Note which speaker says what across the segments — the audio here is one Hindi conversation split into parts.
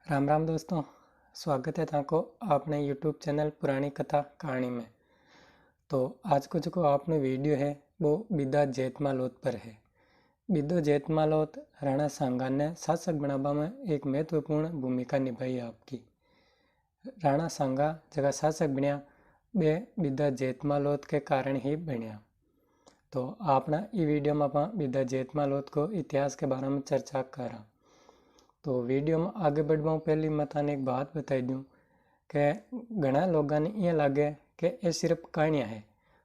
Speaker 1: राम राम दोस्तों। स्वागत है थाको आपने यूट्यूब चैनल पुरानी कथा कहानी में। तो आज को जो आपने वीडियो है वो बिदा जेतमालोत पर है। बिदो जेतमालोत राणा सांगा ने शासक बनावा में एक महत्वपूर्ण भूमिका निभाई आपकी। राणा सांगा जगह शासक बनया बे बिदा जेतमालोत के कारण ही बनया। तो आपना ई वीडियो में आप बिदा जेतमालोत को इतिहास के बारे में चर्चा करा। तो वीडियो में आगे बढ़वा पहले मैं थाने एक बात बताई दूँ कि घना लोगों ने ये लगे कि ये सिर्फ कहानियाँ है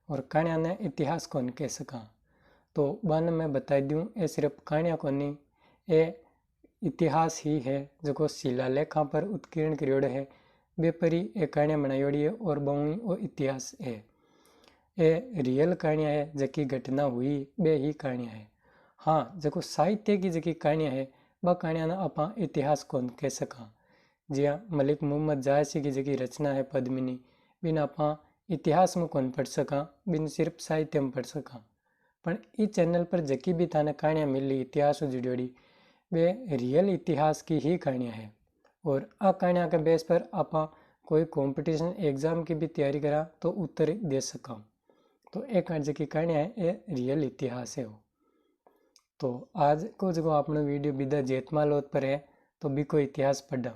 Speaker 1: और कहानियाँ ने इतिहास को नहीं कह सका। तो बन मैं बताई दूँ ये सिर्फ कहानियाँ को नहीं, ये इतिहास ही है जो शिलालेखा पर उत्कीर्ण करियोड़ है। बेपरी ये कहानियाँ बनायोड़ी है और बहुई वो इतिहास है। ये रियल कहानियाँ है जकी घटना हुई बे ही कहानियाँ है। हाँ, जो साहित्य की जकी कहानियाँ है वह कहानियाँ ना आप इतिहास को कह सका। जी हाँ, मलिक मोहम्मद जायसी की जकी रचना है पद्मिनी बिन आप इतिहास में कौन पढ़ सका, बिन सिर्फ साहित्य में पढ़ सका। पर इस चैनल पर जकी भी थाने कहानियाँ मिली इतिहास से जुड़ी वे रियल इतिहास की ही कहानियाँ है। और आ कहानियाँ के बेस पर आप कोई कंपटीशन एग्जाम की भी तैयारी करा तो उत्तर दे सका। तो एक जकी कहानियाँ है ये रियल इतिहास है। तो आज को जो आपने वीडियो बिदा जेतमालोत पर है तो भी कोई इतिहास पढ़ा।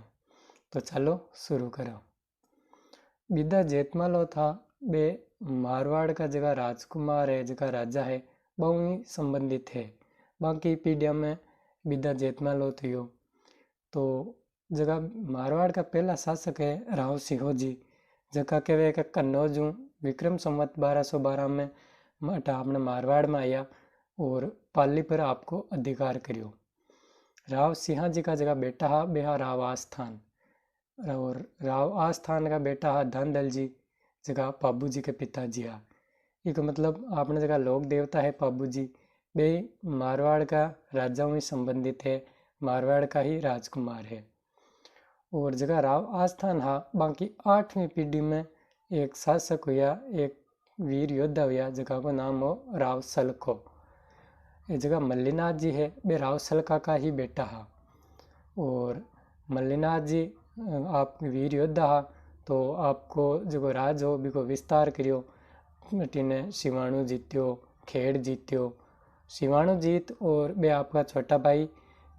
Speaker 1: तो चलो शुरू करो। बिदा जेतमालो था बे मारवाड़ का जगह राजकुमार है, जगह राजा है, बहु ही संबंधित है। बाकी पीढ़िया में बिदा जेतमालो थियो। तो जगह मारवाड़ का पहला शासक है राव सिंह जी, जगह कहवे कि कन्नौज विक्रम संवत 1212 में अपने मारवाड़ में आया और पाली पर आपको अधिकार करियो। राव सिंह जी का जगह बेटा हा बेहा राव आस्थान, और राव आस्थान का बेटा हा धनदल जी, जगह पाबू जी के पिताजी हा। एक मतलब आपने जगह लोक देवता है पाबू जी, बे मारवाड़ का राजाओं से संबंधित है, मारवाड़ का ही राजकुमार है। और जगह राव आस्थान हा बाकी 8वीं पीढ़ी में एक शासक हुआ, एक वीर योद्धा हुआ, जगह को नाम हो राव सलखो। ये जगह मल्लीनाथ जी है बे राव सलका का ही बेटा हा। और मल्लीनाथ जी आप वीर योद्धा हा तो आपको जो राज हो बिको विस्तार करियो। ने शिवाणु जीत्यो, खेड़ जीत्यो, शिवाणु जीत और बे आपका छोटा भाई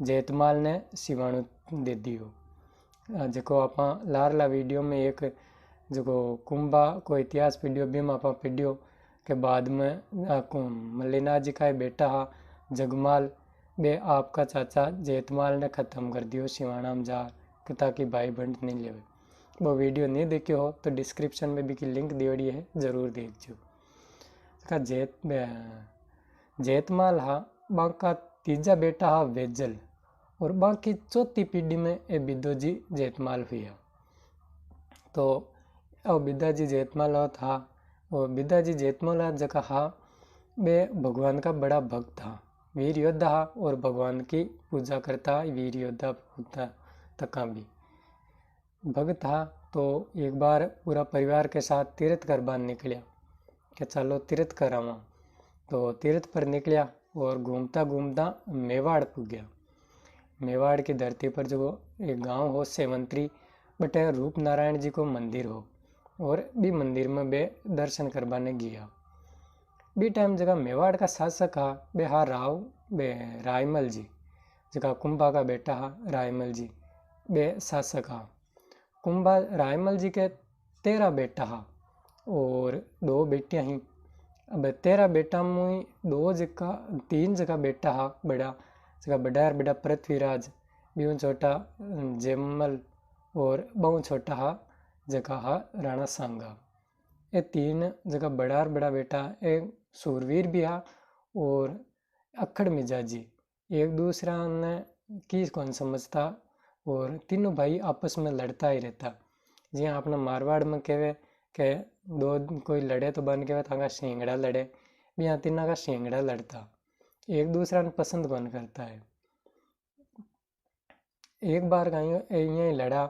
Speaker 1: जेतमाल ने शिवाणु दे दियो। जो आप लारला वीडियो में एक जो कुंभा को इतिहास वीडियो भी आप पढ़ियो के बाद में मल्लीनाथ जी का बेटा हा जगमाल बे आपका चाचा जेतमाल ने ख़त्म कर दियो शिवाणाम जा ताकि भाई बंट नहीं लेवे। वो वीडियो नहीं देखियो हो तो डिस्क्रिप्शन में भी की लिंक दियोड़ी है, ज़रूर देखियो। का जेतमाल हा बाका तीजा बेटा हा वेजल, और बाकी चौथी पीढ़ी में ए बिदोजी जेतमाल हुआ। तो अब बिदाजी जेतमाल था, और बिदाजी जेतमाल जगह हा बे भगवान का बड़ा भक्त था, वीर योद्धा हा और भगवान की पूजा करता वीर योद्धा तका भी भक्त था। तो एक बार पूरा परिवार के साथ तीर्थ कर बार निकलिया कि चलो तीर्थ कर आवा। तो तीर्थ पर निकलिया और घूमता घूमता मेवाड़ पुग गया। मेवाड़ की धरती पर जो एक गांव हो सेवंतरी, बटे रूप नारायण जी को मंदिर हो, और भी मंदिर में बे दर्शन करवाने गया। बी टाइम जगह मेवाड़ का शासक हा बे हा राव बे रायमल जी, जगह कुंभा का बेटा हा रायमल जी बे शासक हा। कुंभा रायमल जी के 13 बेटा हा और 2 बेटियां ही। अब 13 बेटा में 3 जगह बेटा हा बड़ा, जगह बड़ा पृथ्वीराज, बिहू छोटा जेमल, और बहु छोटा हा जगह हा राणा सांगा। ये 3 जगह बड़ा बेटा एक सूरवीर भी हा और अखड़ मिजाजी, एक दूसरा ने की कौन समझता, और तीनों भाई आपस में लड़ता ही रहता। जी आपने मारवाड़ में कहे कि 2 कोई लड़े तो बन के ताका शेंगड़ा लड़े, भी यहाँ 3 का शेंगड़ा लड़ता, एक दूसरा ने पसंद कौन करता है। एक बार कहीं लड़ा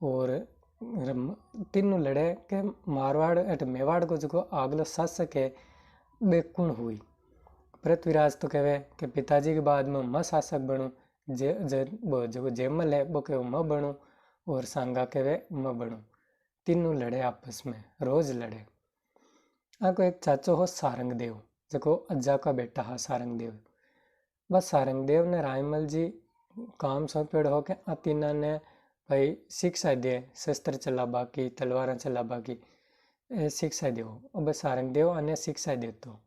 Speaker 1: और तीनों लड़े के मारवाड़ मेवाड़ को जो अगला शासक है बेकुण हुई। पृथ्वीराज तो कहे कि पिताजी के बाद में मैं शासक बनूँ, जो जेमल है वो कहे मैं बनूँ, और सांगा के वे मैं बनूं। तीनों लड़े आपस में, रोज लड़े। आको एक चाचो हो सारंगदेव, जको अज्जा का बेटा हा सारंगदेव। बस सारंगदेव ने रायमल जी काम सौंपेड़ हो के आ तीना ने भाई शिक्षा दे, शस्त्र चलाबा की, तलवार चलाबा की शिक्षा देव। अब सारंगदेव आने शिक्षा देतो,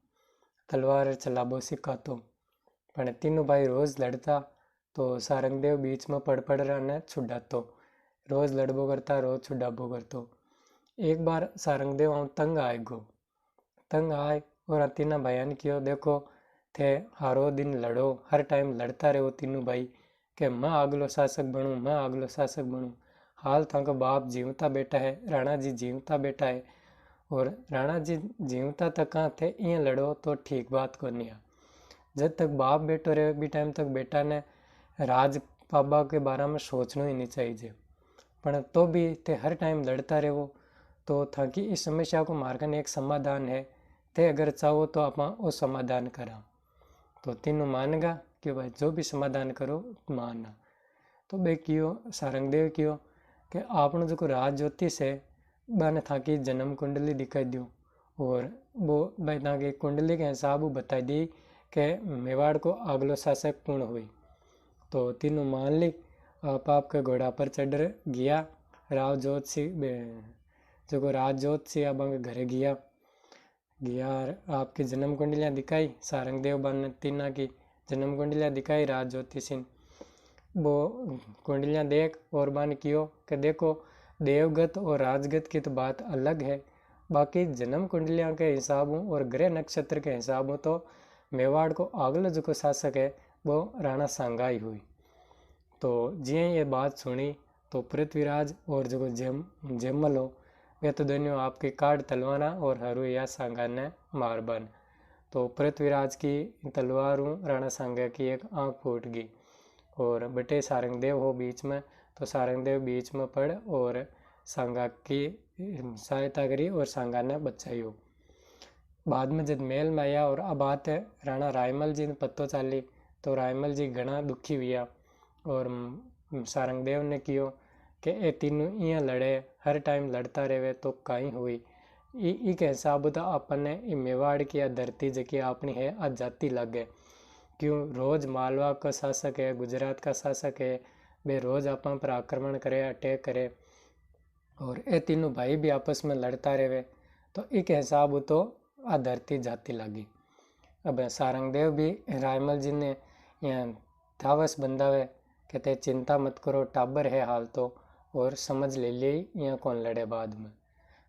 Speaker 1: तलवार चलाबो सिखातो। पण तीनों भाई रोज लड़ता तो सारंगदेव बीच में पड़ रहा ने छुड़ातो। रोज लड़बो करता, रोज छुड़ाबो करतो। एक बार सारंगदेव आऊँ तंग आए और तीना भाइया ने कियो, देखो थे हारो दिन लड़ो, हर टाइम लड़ता रहो तीनों भाई कि मैं अगलो शासक बनूं, मैं अगलो शासक बनूं। हाल थाको बाप जीवता बेटा है, राणा जी जीवता बेटा है, और राणा जी जीवता तक कहाँ थे, इं लड़ो तो ठीक बात को नहीं आ। जब तक बाप बेटो रहे भी टाइम तक बेटा ने राज पाबा के बारे में सोचना ही नहीं चाहिए। पर तो भी थे हर टाइम लड़ता रहो तो था कि इस समस्या को मारकन एक समाधान है, थे अगर चाहो तो आप वो समाधान करा। तो तीनों मानगा कि भाई जो भी समाधान करो मानना। तो बे कियो सारंगदेव कियो कि आपनो जो राज ज्योतिष है बाने था कि जन्म कुंडली दिखाई दियो, और वो भाई था कि कुंडली के हिसाब वो बता दी कि मेवाड़ को अगलो शासक कौन हुई। तो तीनों मान ली, आप के घोड़ा पर चढ़ गया। राव जोत सिंह जो राज जोत सिंह अब घरे गया आपकी जन्म कुंडलियाँ दिखाई। सारंगदेव बान ने तीना की जन्म कुंडलियाँ दिखाई राज ज्योति सिंह। वो कुंडलियाँ देख और बान कियो कि देखो देवगत और राजगत की तो बात अलग है, बाकी जन्म कुंडलियाँ के हिसाबों और ग्रह नक्षत्र के हिसाबों तो मेवाड़ को अगला जो शासक है वो राणा सांगाई हुई। तो जिये ये बात सुनी तो पृथ्वीराज और जो जेमल हो वे तो दोनों आपकी काट तलवारा और हरू या सांगा ने मार बन। तो पृथ्वीराज की तलवारों राणा सांगा की एक आँख फूट गई और बटे सारंगदेव हो बीच में, तो सारंगदेव बीच में पड़ और सांगा की सहायता करी और सांगा ने बचाई हो। बाद में जब मेल में आया और अब बात है राणा रायमल जी ने पत्तो चाली तो रायमल जी घना दुखी हुआ और सारंगदेव ने कियो कि ए तीनों इं लड़े, हर टाइम लड़ता रहे तो कहीं हुई। ई के हिसाब तो अपने मेवाड़ की या धरती जकी अपनी है आ जाती लगे, क्यों रोज मालवा का शासक है, गुजरात का शासक है, वे रोज आप पर आक्रमण करे, अटैक करे, और ये तीनों भाई भी आपस में लड़ता रहे तो एक हिसाब तो आ धरती जाती लगी। अब सारंगदेव भी रायमल जी ने यहाँ धावस बंधावे कहते चिंता मत करो, टाबर है हाल तो, और समझ ले ली यहाँ कौन लड़े बाद में।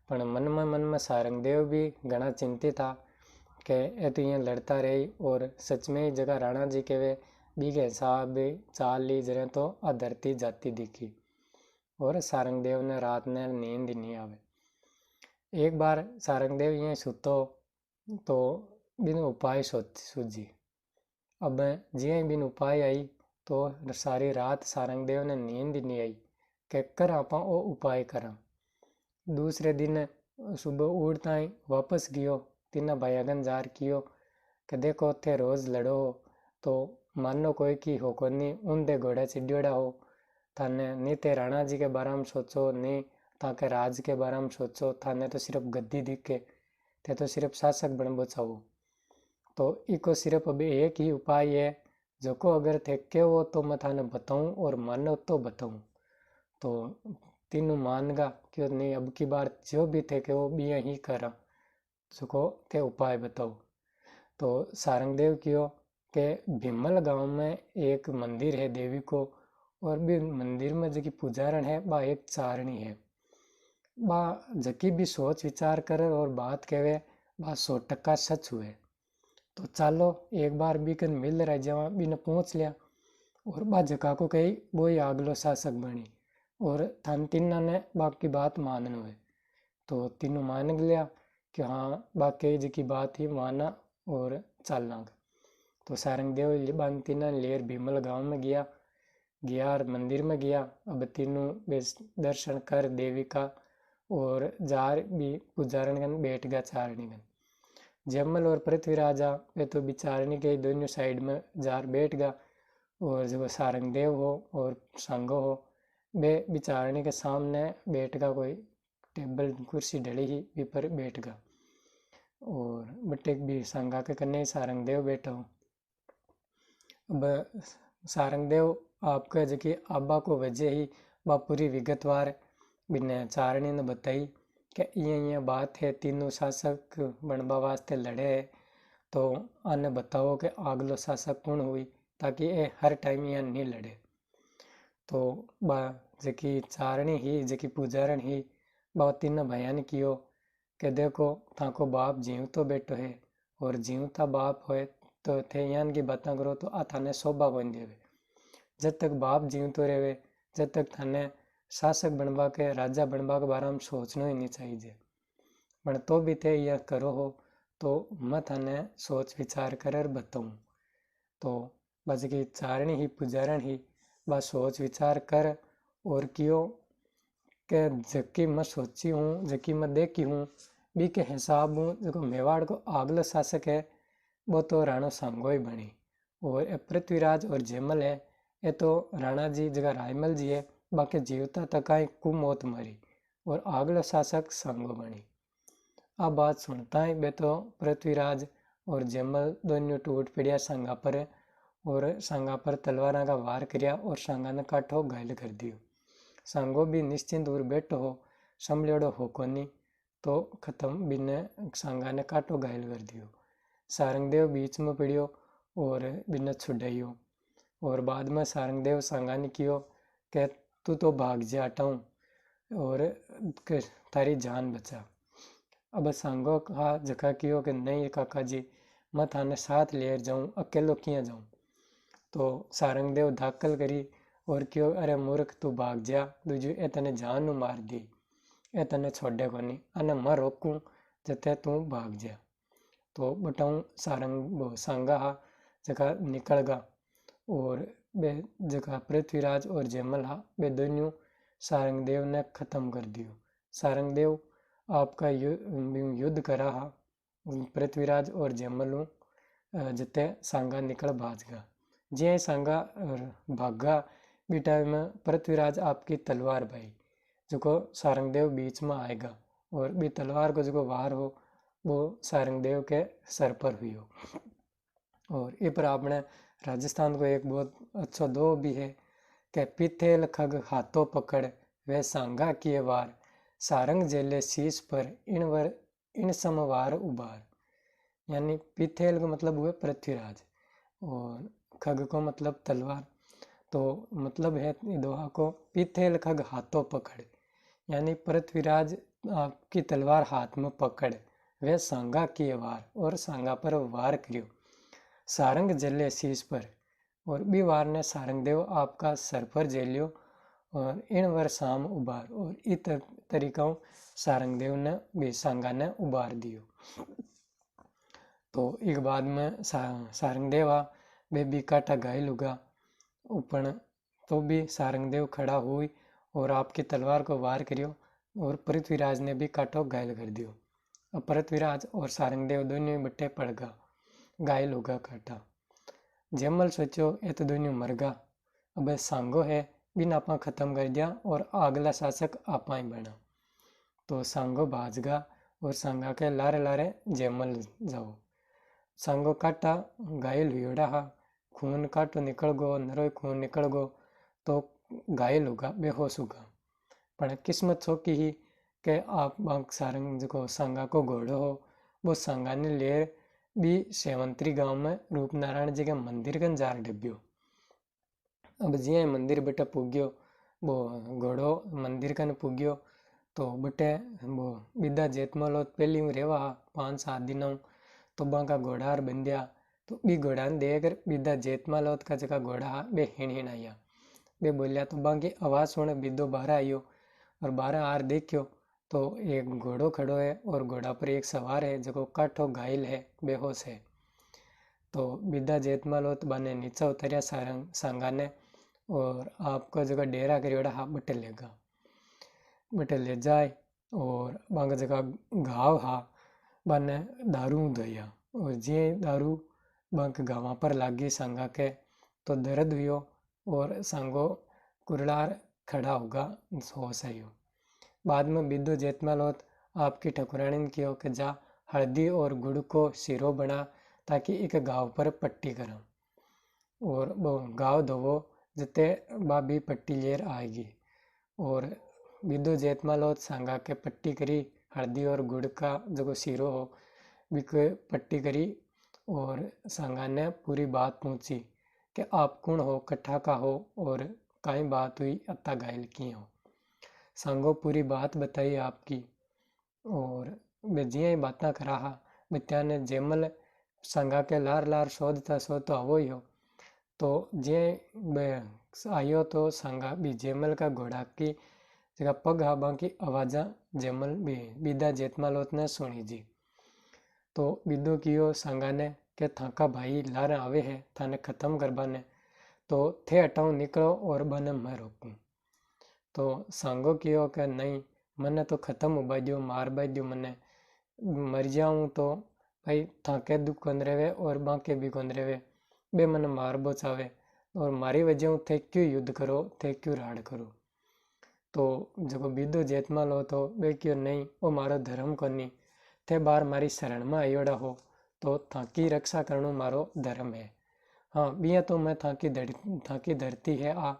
Speaker 1: पर मन में सारंगदेव भी घना चिंतित था कि ये तो यहाँ लड़ता रही और सच में ही जगह राणा जी के वे बी के हिसाब चाल ली जरे तो आ धरती जाती दिखी और सारंगदेव ने रात ने नींद नहीं आवे। एक बार सारंगदेव यहाँ सुतो तो बिन उपाय सूझी। अब जिये बिन उपाय आई तो सारी रात सारंगदेव ने नींद नहीं आई कि कर आप वो उपाय करा। दूसरे दिन सुबह उठता ही वापस गियो तीना भाईगन जार कियो कि देखो थे रोज लड़ो तो मानो कोई की हो को नहीं, ऊंधे घोड़े चिड्योड़ा हो, थाने नहीं ते राणा जी के बारे में सोचो, नहीं ताके राज के बारे में सोचो, थाने तो सिर्फ गद्दी दिखे, थे तो सिर्फ शासक बन बचाओ। तो इको सिर्फ अभी एक ही उपाय है जो को अगर थे के वो तो मैं थाने बताऊं और मानो तो बताऊं। तो तीनों मानगा क्यों नहीं, अब की बार जो भी थे कि वो भी यही करा जो को थे उपाय बताओ। तो सारंगदेव कियो कि भीमल गांव में एक मंदिर है देवी को, और भी मंदिर में जो पुजारण है बा एक चारणी है, बा जकी भी सोच विचार करे और बात कहे बा 100% सच हुए। तो चालो एक बार भी कन मिल रहा जहाँ भी ने पहुँच लिया और बा जका को कही वो ही अगलो शासक बनी और थान तीना ने बाकी बात मानन हुए। तो तीनों मान लिया कि हाँ बाकी जी की बात ही माना और चलना। तो सारंगदेव बान तीना लेर भीमल गांव में गया और मंदिर में गया। अब तीनों दर्शन कर देवी का और जार भी पुजारण बैठ गया चारणीगण। जमल और पृथ्वीराजा वे तो बिचारणी के दोनों साइड में जार बैठ गया और जो सारंगदेव हो और सांगो हो बे बिचारणी के सामने बैठ गा, कोई टेबल कुर्सी डली ही बी पर बैठ गा। और बटे भी संगा के कन्ने सारंग देव बैठा हो। अब सारंग देव आपका जबकि आबा को वजह ही बा पूरी विगतवार बिने चारणी ने बताई कि ये बात है, तीनों शासक बनवा वास्ते लड़े है, तो आने बताओ कि आगलो शासक कौन हुई, ताकि ये हर टाइम यहाँ नहीं लड़े। तो बा जकी चारणी ही जकी पुजारण ही बा तीनों बयान कियो कि देखो थाको बाप जीव तो बैठो है, और जीवता बाप होए तो थे यान की बातें करो तो आ थाने शोभा कोनी देवे। जब तक बाप जीवतो रहे, जब तक थाने शासक बनवा के राजा बनवा के बारे में सोचना ही नहीं चाहिए। पण तो भी थे यह करो हो, तो मैं थाने सोच विचार कर बताऊँ। तो बस की चारणी ही पुजारण ही बस सोच विचार कर और कियो के जकी मैं सोची हूँ, जकी मैं देखी हूँ, बी के हिसाब हूँ जो मेवाड़ को आगला शासक है वो तो राणा सांगो ही बनी। और पृथ्वीराज और जयमल है, ये तो राणा जी जगह रायमल जी है, बाकी जीवता तकाई कुमौत मरी, और आगला शासक सांगो बनी। आ बात सुनता ही बे तो पृथ्वीराज और जयमल दोनों टूट पड़िया सांगा पर, और सांगा पर तलवारा का वार किया और सांगा ने काठो घायल कर दियो। सांगो भी निश्चिंत और बैठो हो, संभलेड़ो हो कोनी, तो खत्म बिने सांगा ने काटो घायल कर दियो। सारंगदेव बीच में पड़ियो और बिने छुड़ाइयो। और बाद में सारंगदेव सांगा ने कियो कि तू तो भाग जा हटाऊँ और तारी जान बचा। अब सांगो कहा जखा कियो कि नहीं काका जी, मैं थाने साथ ले जाऊँ, अकेलो किया जाऊँ। तो सारंगदेव धाकल करी और क्यों, अरे मूर्ख तू भाग जा, दूजू ए तने जान मार दी, ए तने छोड़े कोनी, अने मैं रोकूं जते तू भाग जा। तो बटाऊं सारंग सांगा हा जगह निकल गा, और बे जगह पृथ्वीराज और जयमल हा बे दोनों सारंगदेव ने खत्म कर दियो। सारंगदेव आपका युद्ध करा हा पृथ्वीराज और जयमल जते सांगा निकल भाज गा। जे सांगा भागा बी टाइम में पृथ्वीराज आपकी तलवार भाई जो सारंगदेव बीच में आएगा, और बी तलवार को जो वार हो वो सारंगदेव के सर पर हुई हो। और इस पर आपने राजस्थान को एक बहुत अच्छा दो भी है कि पिथेल खग हाथों पकड़ वे सांगा किए वार, सारंग जेले शीश पर इन समवार उबार। यानी पिथेल का मतलब हुए पृथ्वीराज और खग को मतलब तलवार। तो मतलब है दोहा को पिथेल खग हाथों पकड़, यानी पृथ्वीराज आपकी तलवार हाथ में पकड़ वे सांगा किए वार, और सांगा पर वार करियो। सारंग जले शीश पर, और भी वार ने सारंगदेव आपका सर पर जेलियो, और इन वर शाम उबार, और इस तरीका सारंगदेव ने भी सांगा ने उबार दियो। तो एक बाद में सारंगदेव वे भी काटा घायल होगा, उपन तो भी सारंगदेव खड़ा हुई और आपकी तलवार को वार करियो, और पृथ्वीराज ने भी काटो घायल कर दियो। अब पृथ्वीराज और सारंगदेव दोनों बट्टे पड़ गा, घायल होगा काटा। जयमल सोचो ये तो दोनों मर गा, अब सांगो है बिन आपा खत्म कर दिया और अगला शासक आपा ही बना। तो सांगो भाज गा और सांगा के लारे लारे जयमल जाओ। सांगो काटा घायल हुआ हा, खून काटो निकल गो, नरो खून निकल गो, तो घायल होगा, बेहोश होगा। पर किस्मत छो की ही के आप सारंग जो सांगा को घोड़ो हो, वो सांगा ने ले भी सेवंतरी गांव में रूपनारायण जी के मंदिर कन जार डब्यो। अब जिया मंदिर बटे पुग्यो, वो घोड़ो मंदिर कन पुग्यो, तो बटे वो बिदा जेतमलो पहली रेवा 5-7 दिन, तो बांका घोड़ार बंध्या, तो बी घोड़ा ने देकर बिदा जेतमालोत का जगह घोड़ा बे हिण आया। बे बोलिया तो बाकी आवाज़ सुन बिदो बाहर आयो, और बाहर आर देखियो तो एक घोड़ो खड़ो है और घोड़ा पर एक सवार है जो काठो घायल है, बेहोश है। तो बिदा जेतमालोत बाने नीचे उतरिया सांगा ने, और आपका जगह डेरा करियोड़ा हा बटे लेगा, बटे ले जाए, और बांगा जगह घाव हा बाने दारू धोया, और जे दारू बांक घावा पर लागी सांगा के, तो दर्द हुयो और सांगो कुरलार खड़ा होगा हो सही हो। बाद में बिद्दो जेतमाल होत आपकी ठकुरानी ने कहो कि जा हल्दी और गुड़ को सिरो बना ताकि एक घाव पर पट्टी करा और वो घाव धोवो जते बाबी पट्टी लेर आएगी। और बिद्दो जेतमाल होत सांगा के पट्टी करी हल्दी और गुड़ का जो सिरो हो बिको पट्टी करी और सांगा ने पूरी बात पूछी कि आप कौन हो, कट्ठा का हो और काई बात हुई अत्ता घायल की हो। सांगो पूरी बात बताई आपकी और वे जिया ही बातें करा बत्या ने जेमल सांगा के लार लार शोधता शोधता हो ही हो तो जे आयो तो सांगा भी जेमल का घोड़ा की जगह पग हाबा की आवाजा जेमल भी बिदा जेतमाल होत ने सुनी जी। तो बिदो कियो सांगा ने के थाका भाई लार आवे है थाने खत्म करबा ने तो थे हटाऊं निकलो और बने मैं रोकूं। तो सांगो कियो के नहीं मने तो खत्म हो दियो मार दियो मने मर जाऊं तो भाई थाके दुख कौन रेवे और बाके भी कौन रेवे बे मने मार बोचावे और मारी वजह थे क्यों युद्ध करो थे क्यों राड़ करो। तो जो बिदो जेतमाल हो तो बे क्यों नहीं वो मारो धर्म कोनी थे बार मारी शरण में आयोड़ा हो तो थाकी रक्षा करनो मारो धर्म है। हाँ बिया तो मैं थाकी धरती है आ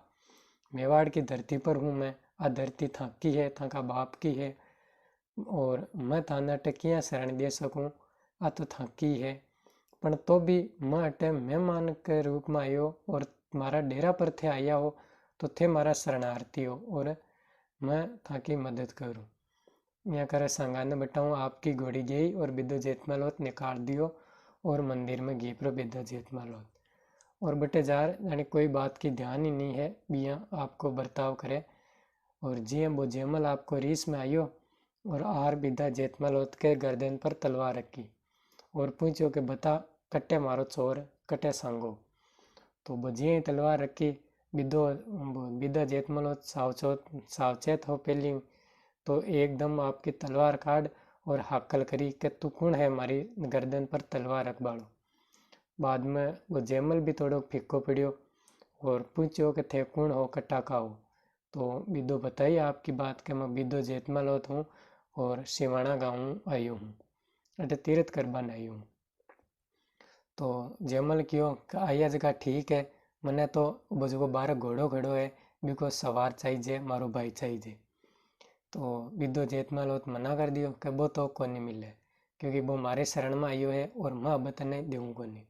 Speaker 1: मेवाड़ की धरती पर हूँ मैं आ धरती थाकी है थाका बाप की है और मैं थाने अटे किया शरण दे सकूँ आ तो थाकी है पण तो भी मैं अटे मेहमान के रूप में आयो और मारा डेरा पर थे आया हो तो थे मारा शरणार्थी हो और मैं थाकी मदद करूँ। यहाँ करे सांगा ने बताऊँ आपकी घोड़ी गई और बिद्दो जेतमालोत निकाल दियो और मंदिर में घी प्रो बिद्दो जेतमालोत और बटे जार यानी कोई बात की ध्यान ही नहीं है बिया आपको बर्ताव करे और जिये वो जेमल आपको रीस में आयो और आर बिदा जेतमालोत के गर्दन पर तलवार रखी और पूछो कि बता कट्टे मारो चोर कट्टे सांगो। तो बजिए तलवार रखी बिदा जेतमालोत सावचेत हो पहली तो एकदम आपकी तलवार काट और हाकल करी कि तू कौन है हमारी गर्दन पर तलवार रख बाड़ो। बाद में वो जेमल भी थोड़ो फीको पड़ियो और पूछो कि थे कौन हो कट्टा का हो। तो बिदो बताइए आपकी बात कि मैं बिदो जेतमाल होत हूँ और सिवाना गाँव आयो हूँ अटे तीर्थ करबान आयो हूँ। तो जेमल क्यों आया जगह ठीक है मने तो बजको बारह घोड़ो खड़ो है बिको सवार चाहिए मारो भाई चाहिए। तो बिदो जेतमाल होत मना कर दियो कि वो तो को नहीं मिले क्योंकि वो मारे शरण में आयो है और मैं अब तने देऊँ को नहीं।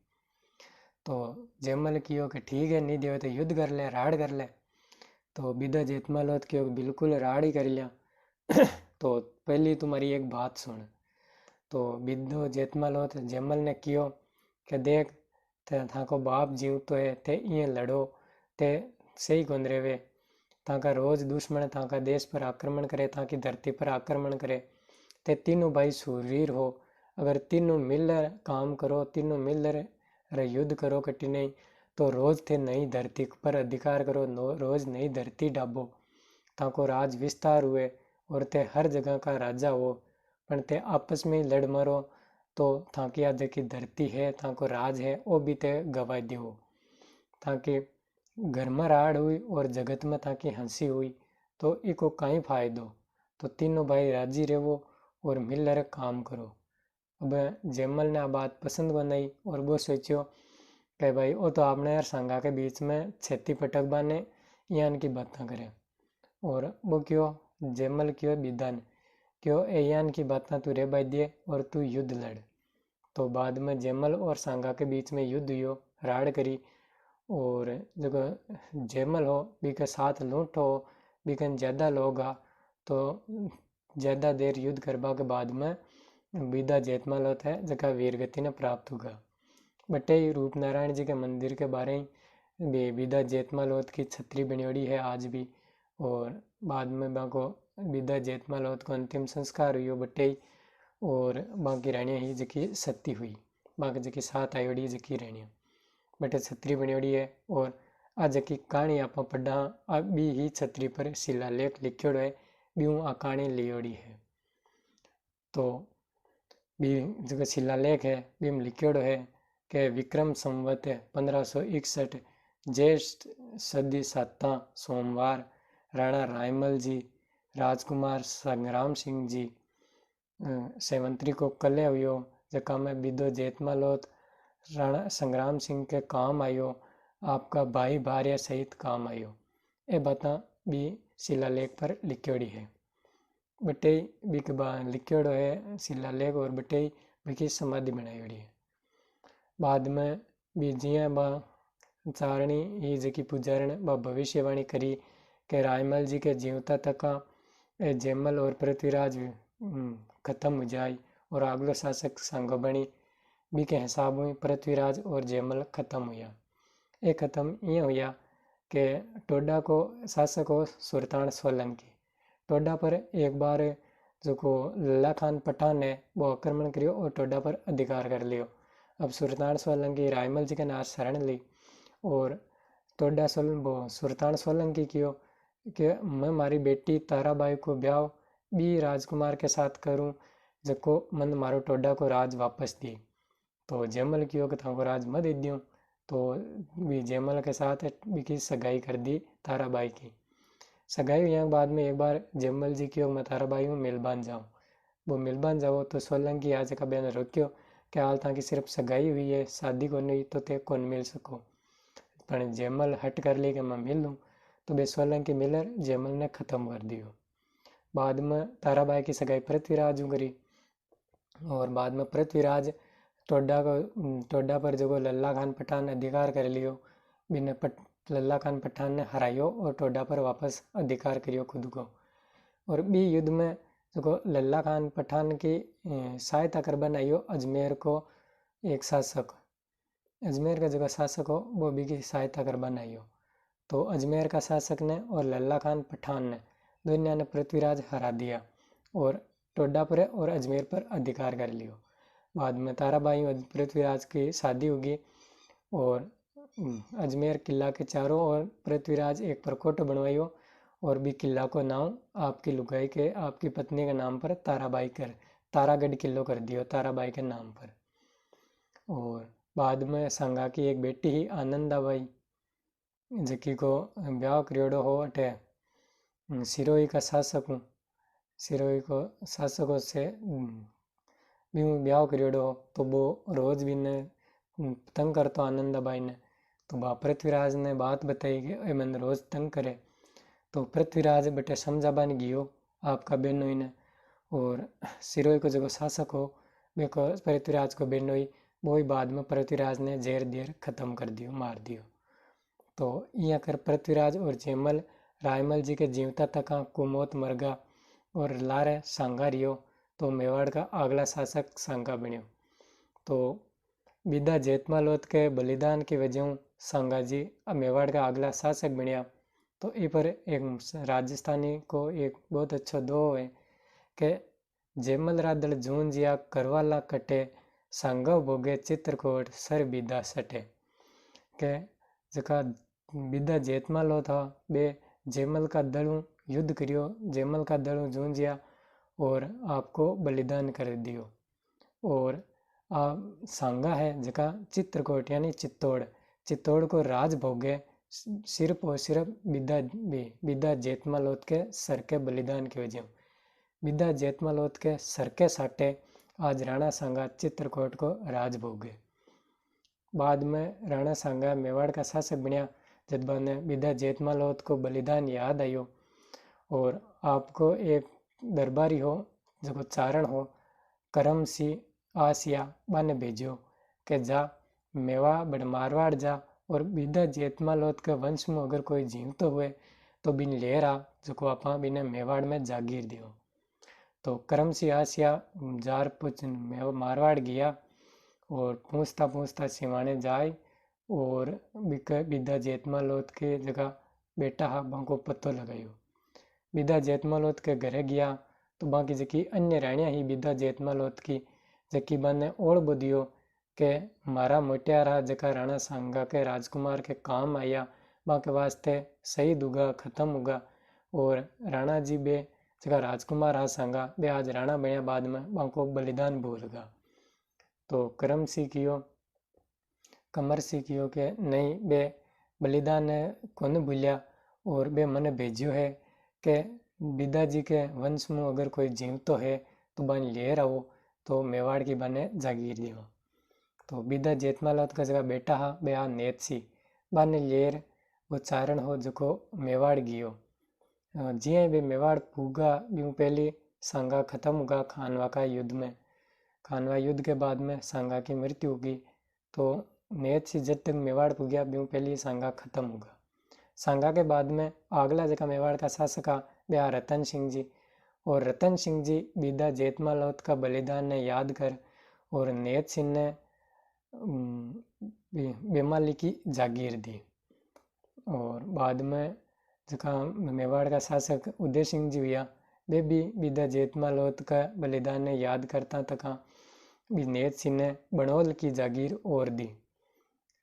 Speaker 1: तो जेमल कियो कि ठीक है नहीं देवे तो युद्ध कर ले राड़ कर ले। तो बिदा जेतमाल होत क्यों बिल्कुल राड़ ही कर लिया। तो पहली तुम्हारी एक बात सुन। तो बिद्दो जेतमाल होत जेमल ने कियो कि देख थाको बाप जीव तो है ते ये लड़ो ते सही कौन रेवे ताका रोज दुश्मन ताका देश पर आक्रमण करे ताकि धरती पर आक्रमण करे ते तीनों भाई शूरवीर हो अगर तीनों मिलकर काम करो तीनों मिलकर युद्ध करो कटी नहीं तो रोज थे नई धरती पर अधिकार करो रोज नई धरती डाबो ताको राज विस्तार हुए और ते हर जगह का राजा हो पण ते आपस में ही लड़ मरो तो थाकी आज की धरती है ताको राज है वो भी ते गवा दियो ताकि घर में राड़ हुई और जगत में ताकि हंसी हुई तो इको कहीं फायदो। तो तीनों भाई राजी रहो और मिलकर काम करो। अब जेमल ने आ बात पसंद बनाई और वो सोचो कि भाई वो तो आपने यार संगा के बीच में छेती पटक बाने यान की बातें करें और वो क्यों जेमल क्यों बिदान क्यों यान की बातें तू रे बाई दिए और तू युद्ध लड़। तो बाद में जेमल और सांगा के बीच में युद्ध हुई राड़ करी और जो जेमल हो बीके साथ लूट हो बीकन ज़्यादा लोग आ तो ज़्यादा देर युद्ध करवा के बाद में बिदा जेतमाल होता है जगह वीरगति ने प्राप्त होगा। बटे रूप नारायण जी के मंदिर के बारे में बिदा जेतमाल होत की छतरी बनियोड़ी है आज भी और बाद में बाको बिदा जेतमाल होत को अंतिम संस्कार हुई बटे और बाकी रानिया ही जकी सती हुई बाकी जकी साथ आयोड़ी जकी रानिया बटे छतरी बनियोड़ी है और आज की कहानी आप पढ़ा अभी ही छतरी पर शिलालेख लिखियोड़ो है बीऊ आ कहानी लियोड़ी है। तो बी जो शिलालेख है बीम लिखियोड़ो है कि विक्रम संवत 1561 ज्येष्ठ सदी 7 सोमवार राणा रायमल जी, राजकुमार संग्राम सिंह जी सेवंतरी को कले हुयो, जका में बिदो जेतमालोत राणा संग्राम सिंह के काम आयो, आपका भाई भार्य सहित काम आयो। ये बातें भी शिलालेख पर लिखोड़ी है। बटे बिक लिखोड़ो है शिलालेख और बटे बिकी समाधि बनाई है। बाद में भी जिया बा चारणी ही जकी पुजारण बा भविष्यवाणी करी कि रायमल जी के जीवता तका जयमल और पृथ्वीराज खत्म हो जाए और अगलो शासक संग बनी बी के हिसाब में पृथ्वीराज और जयमल खत्म हुआ। ये खत्म ये हुआ कि टोडा को शासक हो सुल्तान सोलंकी। टोडा पर एक बार जो को लल्ला खान पठान ने वो आक्रमण करियो और टोडा पर अधिकार कर लियो। अब सुल्तान सोलंकी रायमल जी के नाम शरण ली और टोडा सुल्तान सोलंकी कियो कि मैं मारी बेटी ताराबाई को ब्याह बी राजकुमार के साथ करूं जको मन मारो टोडा को राज वापस दी। तो जयमल कियो कि थाको राज मत दे दियो। तो भी जयमल के साथ की सगाई कर दी ताराबाई की। सगाई हुई बाद में एक बार जयमल जी कियो मैं ताराबाई हूँ मिलबान जाऊँ। वो मिलबान जाओ तो सोलंकी आज का बयान रोक्यो कि हाल ताकि सिर्फ सगाई हुई है, शादी को नहीं तो ते कौन मिल सको। पर जयमल हट कर ली कि मैं मिल लूँ। तो बे सोलंकी मिलर जयमल ने ख़त्म कर दियो। बाद में ताराबाई की सगाई पृथ्वीराज करी और बाद में पृथ्वीराज टोडा पर जो लल्ला खान पठान ने अधिकार कर लियो। बिने लल्ला खान पठान ने हरायो और टोडा पर वापस अधिकार करियो खुद को। और बी युद्ध में जो लल्ला खान पठान की सहायता कर बनाइयो अजमेर को एक शासक, अजमेर का जो शासक हो वो भी की सहायता कर बनाइयो। तो अजमेर का शासक ने और लल्ला खान पठान ने दोनों ने पृथ्वीराज हरा दिया और टोडा पर और अजमेर पर अधिकार कर लियो। बाद में ताराबाई और पृथ्वीराज की शादी होगी और अजमेर किला के चारों ओर पृथ्वीराज एक परकोट बनवाइयो और भी किला को नाम आपकी लुगाई के आपकी पत्नी के नाम पर ताराबाई कर तारागढ़ किलो कर दियो ताराबाई के नाम पर। और बाद में संगा की एक बेटी ही आनंदाबाई जकी को ब्याह करियोड़ो हो अटे सिरोही का शासक हूँ, सिरोही को शासकों से भी ब्याह करियोड़ो हो। तो वो रोज भी ने तंग करतो आनंदाबाई ने। तो बा पृथ्वीराज ने बात बताई कि मन रोज तंग करे। तो पृथ्वीराज बटे समझाबान गियो आपका बेनोई ने और सिरोही को जो शासक हो बेको पृथ्वीराज को बेनोई वो ही बाद में पृथ्वीराज ने जेर देर खत्म कर दियो मार दियो। तो यहाँ कर पृथ्वीराज और जयमल रायमल जी के जीवता तक कुमोत मरगा और लारे सांगा रियो। तो मेवाड़ का अगला शासक सांगा बन्यो। तो बिदा जेतमालोत के बलिदान की वजह सांगा जी मेवाड़ का अगला शासक बन्या। तो इस पर एक राजस्थानी को एक बहुत अच्छा दो है कि जयमल रादल जून जिया करवाला कटे सांगा भोगे चित्रकोट सर बिदा सटे। के जका बिदा जेतमालो था बे जयमल का दलों युद्ध करियो, जयमल का दलों जून जिया और आपको बलिदान कर दियो। और सांगा है जका चित्रकोट यानी चित्तौड़ को राज भोगे सिर्फ और सिर्फ बिदा जेतमालोत के सर के बलिदान की वजह बिदा जेतमालोत के सर के साटे आज राणा सांगा चित्रकोट को राज भोगे। बाद में राणा सांगा मेवाड़ का शासक बन्या जब ने बिदा जेतमालोत को बलिदान याद आयो और आपको एक दरबारी हो जो चारण हो करम सी आसिया बाने भेजो कि जा मेवा बड़ मारवाड़ जा और बिदा जेतमालोत के वंश में अगर कोई जीवतो हुए तो बिन लेरा जो आपा बिने मेवाड़ में जागीर दियो। तो करम सी आसिया जार पुछ मारवाड़ गया और पूछता सिवाने जाए और बिदा जेतमालोत के जगह बेटा हा बाको पत्तो लगायो। बिदा जेतमालोत के घरे गया तो बाकी जकी अन्य रानियां ही बिदा जेतमालोत की जकी बाने ओढ़ बुदियो के मारा मोटियारा जका राणा सांगा के राजकुमार के काम आया बाके वास्ते शहीद होगा खत्म होगा। और राणा जी बे जका राजकुमार आ सांगा बे आज राणा बया बाद में बाको बलिदान भूलगा। तो करम सी कियो कमर सी कियो के नहीं बे बलिदान ने कौन भूलिया और बे मने भेज्यो है कि बिदाजी के वंश में अगर कोई जीवतो है तो बन लेर आओ तो मेवाड़ की बने जागीर दियो। तो बिदा जेतमाल का जगह बेटा हा बे आ नेत सी बाने लेर वो चारण हो जको मेवाड़ गियो। जिये बे मेवाड़ पूगा यूं पहली सांगा खत्म होगा खानवा का युद्ध में। खानवा युद्ध के बाद में सांगा की मृत्यु होगी। तो नेत सी जब तक मेवाड़ पुग्या यूं पहली सांगा खत्म होगा। सांगा के बाद में अगला जगह मेवाड़ का शासक बया रतन सिंह जी। और रतन सिंह जी बिदा जेतमालोत का बलिदान ने याद कर और नेत सिंह ने बेमाली की जागीर दी। और बाद में जका मेवाड़ का शासक उदय सिंह जी हुआ वे भी बिदा जेतमालोत का बलिदान ने याद करता तका भी नेत सिंह ने बनोल की जागीर और दी।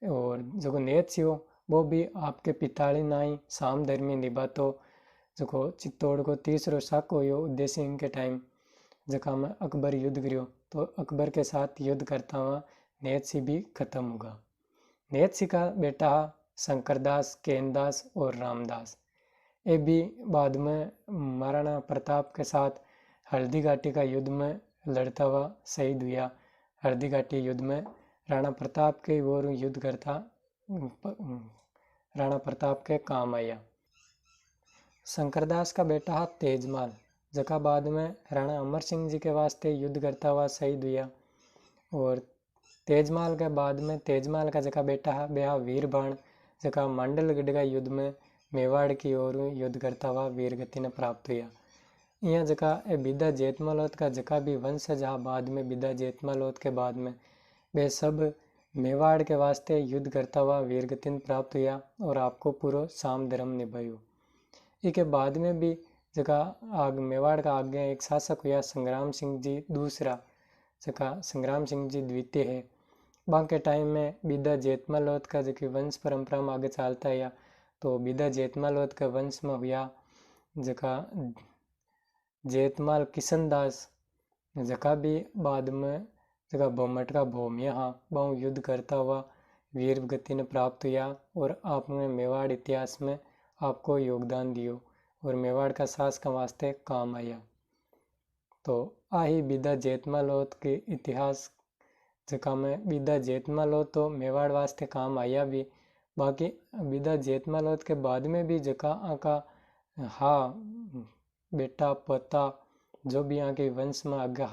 Speaker 1: और जो नेत सिंह वो भी आपके पिताली नाई साम धर्मी निभातो जो चित्तौड़ को तीसरो शक हो उदय सिंह के टाइम जका में अकबर युद्ध करियो। तो अकबर के साथ युद्ध करता हुआ नेत सिंह भी खत्म होगा। नेत सिंह का बेटा शंकरदास, केनदास और रामदास ये भी बाद में महाराणा प्रताप के साथ हल्दी घाटी का युद्ध में लड़ता हुआ शहीद हुआ। हल्दी घाटी युद्ध में राणा प्रताप के ओर युद्ध करता राणा प्रताप के काम आया। शंकरदास का बेटा तेजमाल जका बाद में राणा अमर सिंह जी के वास्ते युद्ध करता हुआ शहीद हुआ। और तेजमाल के बाद में तेजमाल का जका बेटा है बेहा वीरबाण जका मांडलगढ़ का युद्ध में मेवाड़ की ओर युद्ध करता हुआ वीरगति ने प्राप्त हुआ। यहाँ जका बिदा जेतमालोत का जका भी वंश है जहाँ बाद में बिदा जेतमालोत के बाद में वे सब मेवाड़ के वास्ते युद्ध करता हुआ वीरगति प्राप्त हुआ और आपको पूरा साम धर्म निभायो। इसके बाद में भी जका आग मेवाड़ का आगे एक शासक हुआ संग्राम सिंह जी दूसरा जका संग्राम सिंह जी द्वितीय है। बाकी टाइम में बिदा जेतमालोत का जो वंश परंपरा में आगे चलता है तो बिदा जेतमालोत का वंश में हुआ जका जेतमाल किशनदास जका भी बाद में जका बोमट का भोमिया बहु युद्ध करता हुआ वीर गति ने प्राप्त हुआ और आपने मेवाड़ इतिहास में आपको योगदान दियो और मेवाड़ का सास का वास्ते काम आया। तो आही बिदा जेतमालोत के इतिहास जका में बिदा जेतमालोत तो मेवाड़ वास्ते काम आया भी। बाकी बिदा जेतमालोत के बाद में भी जका आका बेटा पोता जो भी यहाँ के वंश में आगे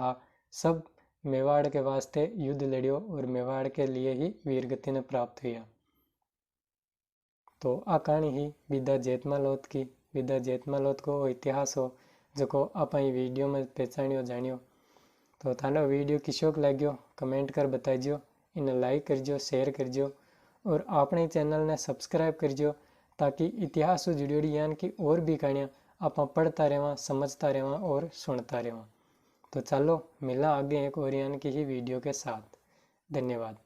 Speaker 1: सब मेवाड़ के वास्ते युद्ध लड़ियो और मेवाड़ के लिए ही वीरगति ने प्राप्त हुआ। तो आ कहानी ही बिदा जेतमालोत की। बिदा जेतमालोत को इतिहास हो जो आप वीडियो में पहचानियो जानियो। तो थानो वीडियो किसोक लाग्यो कमेंट कर बताइजो, इन्हें लाइक करजो, शेयर करजो और अपने चैनल ने सब्सक्राइब करजो ताकि इतिहास से जुड़ी यान की और भी कहानियाँ आप पढ़ता रहवा, समझता रहवा और सुनता रहवा। तो चलो मिला आगे एक और यान की ही वीडियो के साथ। धन्यवाद।